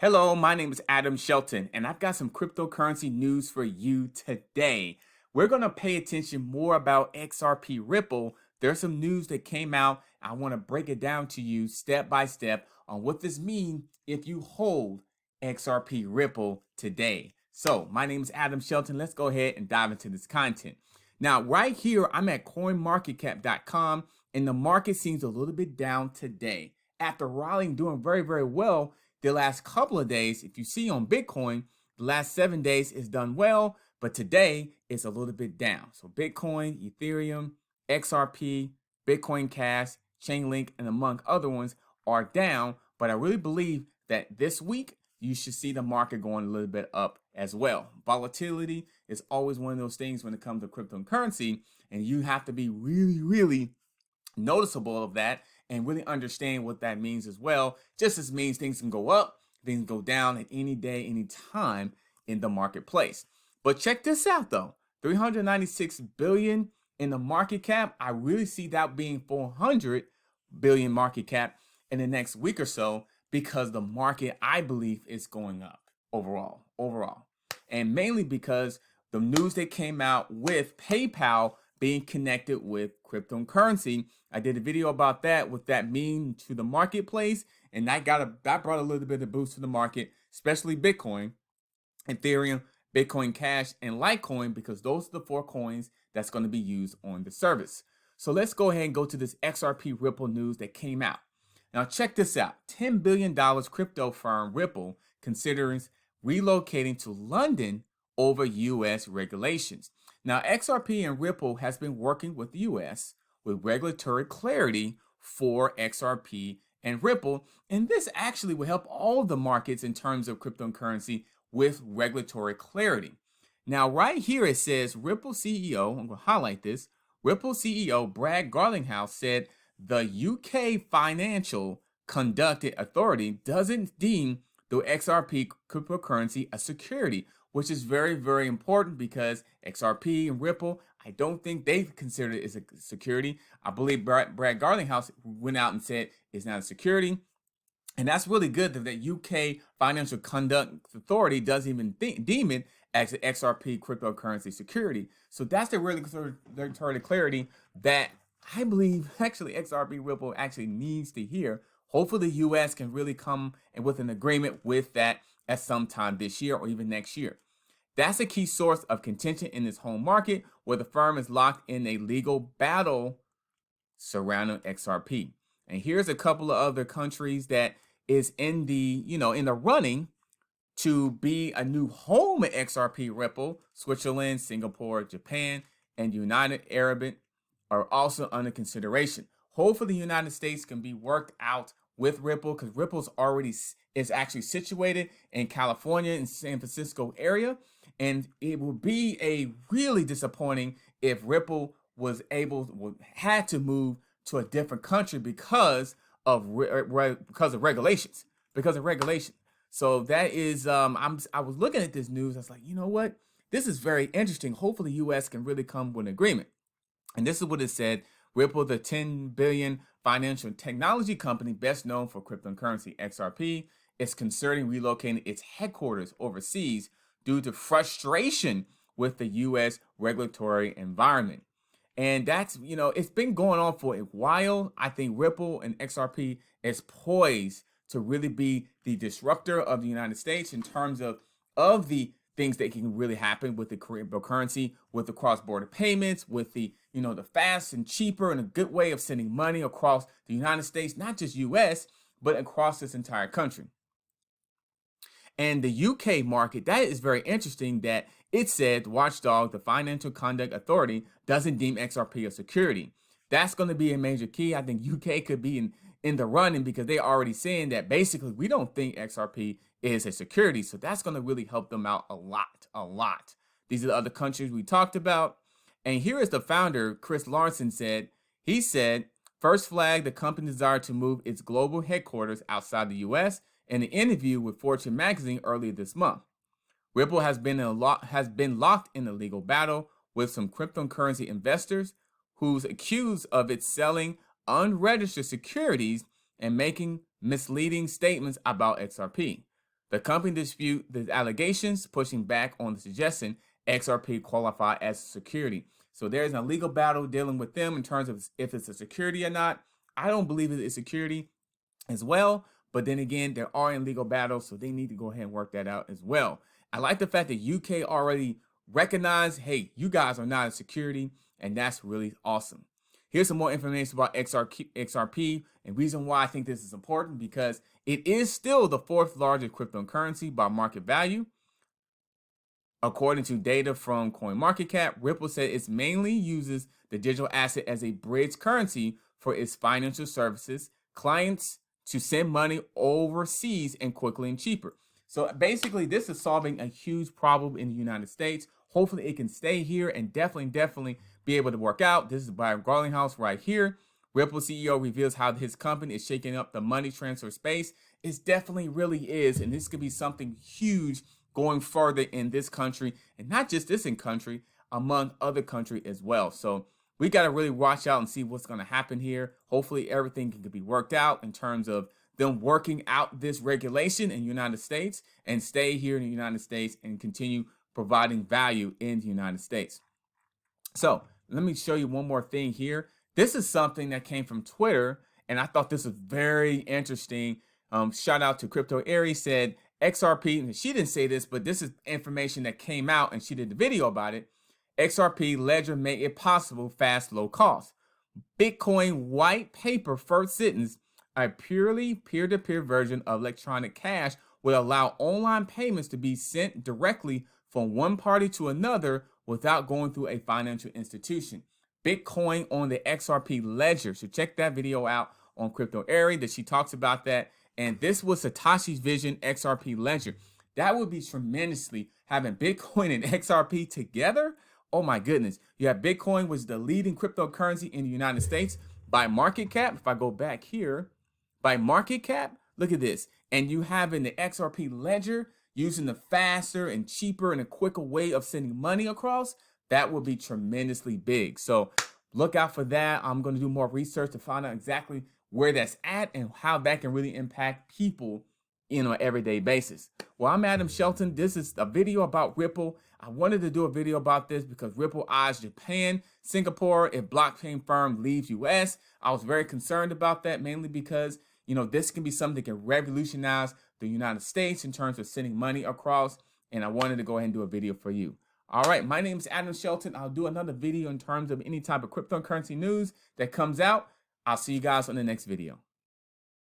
Hello, my name is Adam Shelton, and I've got some cryptocurrency news for you today. We're going to pay attention more about XRP Ripple. There's some news that came out. I want to break it down to you step by step on what this means if you hold XRP Ripple today. So, my name is Adam Shelton. Let's go ahead and dive into this content. Now, right here, I'm at coinmarketcap.com, and the market seems a little bit down today. After rallying, doing very, very well the last couple of days, if you see on Bitcoin, the last 7 days is done well, but today it's a little bit down. So Bitcoin, Ethereum, XRP, Bitcoin Cash, Chainlink, and among other ones are down. But I really believe that this week you should see the market going a little bit up as well. Volatility is always one of those things when it comes to cryptocurrency, and you have to be really, really noticeable of that and really understand what that means as well. Just as means things can go up, things go down at any day, any time in the marketplace. But check this out though, 396 billion in the market cap. I really see that being 400 billion market cap in the next week or so, because the market, I believe, is going up overall. And mainly because the news that came out with PayPal being connected with cryptocurrency. I did a video about that, what that means to the marketplace, and that brought a little bit of boost to the market, especially Bitcoin, Ethereum, Bitcoin Cash, and Litecoin, because those are the 4 coins that's going to be used on the service. So let's go ahead and go to this XRP Ripple news that came out. Now check this out. $10 billion crypto firm Ripple considers relocating to London over US regulations. Now, XRP and Ripple has been working with the US with regulatory clarity for XRP and Ripple, and this actually will help all the markets in terms of cryptocurrency with regulatory clarity. Now, right here it says Ripple CEO, I'm going to highlight this, Ripple CEO Brad Garlinghouse said the UK Financial Conduct Authority doesn't deem the XRP cryptocurrency a security, which is very, very important because XRP and Ripple, I don't think they consider it as a security. I believe Brad Garlinghouse went out and said it's not a security. And that's really good that the UK Financial Conduct Authority doesn't even deem it as an XRP cryptocurrency security. So that's the regulatory clarity that I believe actually XRP Ripple actually needs to hear. Hopefully the US can really come with an agreement with that at some time this year or even next year. That's a key source of contention in this home market, where the firm is locked in a legal battle surrounding XRP. And here's a couple of other countries that is in the, in the running to be a new home at XRP Ripple. Switzerland, Singapore, Japan, and United Arab are also under consideration. Hopefully the United States can be worked out with Ripple, because Ripple's already is actually situated in California, in San Francisco area, and it would be a really disappointing if Ripple had to move to a different country because of regulations. So that is I was looking at this news. I was like, you know what? This is very interesting. Hopefully, U.S. can really come with an agreement. And this is what it said. Ripple, the $10 billion financial technology company best known for cryptocurrency XRP, is considering relocating its headquarters overseas due to frustration with the U.S. regulatory environment. And that's, it's been going on for a while. I think Ripple and XRP is poised to really be the disruptor of the United States in terms of the things that can really happen with the cryptocurrency, with the cross-border payments, with the, the fast and cheaper and a good way of sending money across the United States, not just US, but across this entire country. And the UK market, that is very interesting that it said Watchdog, the Financial Conduct Authority, doesn't deem XRP a security. That's going to be a major key. I think UK could be in the running because they're already saying that basically we don't think XRP is a security. So that's going to really help them out a lot. These are the other countries we talked about. And here is the founder, Chris Larson, said, first flag the company desired to move its global headquarters outside the US in an interview with Fortune magazine earlier this month. Ripple has been locked in a legal battle with some cryptocurrency investors who's accused of its selling unregistered securities and making misleading statements about XRP. The company dispute the allegations, pushing back on the suggestion XRP qualify as a security. So there's a legal battle dealing with them in terms of if it's a security or not. I don't believe it is security as well, but then again, there are in legal battles, so they need to go ahead and work that out as well. I like the fact that UK already recognized, hey, you guys are not a security, and that's really awesome. Here's some more information about XRP, and reason why I think this is important, because it is still the fourth largest cryptocurrency by market value. According to data from CoinMarketCap, Ripple said it mainly uses the digital asset as a bridge currency for its financial services clients to send money overseas and quickly and cheaper. So basically, this is solving a huge problem in the United States. Hopefully, it can stay here and definitely be able to work out. This is by Garlinghouse right here. Ripple CEO reveals how his company is shaking up the money transfer space. It definitely really is, and this could be something huge going further in this country, and not just this in country, among other countries as well. So we got to really watch out and see what's going to happen here. Hopefully everything can be worked out in terms of them working out this regulation in the United States and stay here in the United States and continue providing value in the United States. So let me show you one more thing here. This is something that came from Twitter, and I thought this was very interesting. Shout out to Crypto Xrp, said XRP, and she didn't say this, but this is information that came out and she did the video about it. XRP ledger made it possible, fast, low cost. Bitcoin white paper first sentence, a purely peer-to-peer version of electronic cash would allow online payments to be sent directly from one party to another without going through a financial institution. Bitcoin on the XRP ledger. So check that video out on Crypto Xrp that she talks about that. And this was Satoshi's vision XRP ledger. That would be tremendously having Bitcoin and XRP together. Oh my goodness. You have Bitcoin, which is the leading cryptocurrency in the United States by market cap. If I go back here, by market cap, look at this. And you have in the XRP ledger using the faster and cheaper and a quicker way of sending money across. That would be tremendously big. So look out for that. I'm going to do more research to find out exactly where that's at and how that can really impact people on an everyday basis. Well, I'm Adam Shelton. This is a video about Ripple. I wanted to do a video about this because Ripple eyes Japan, Singapore, if blockchain firm leaves US. I was very concerned about that, mainly because, this can be something that can revolutionize the United States in terms of sending money across. And I wanted to go ahead and do a video for you. All right, my name is Adam Shelton. I'll do another video in terms of any type of cryptocurrency news that comes out. I'll see you guys on the next video.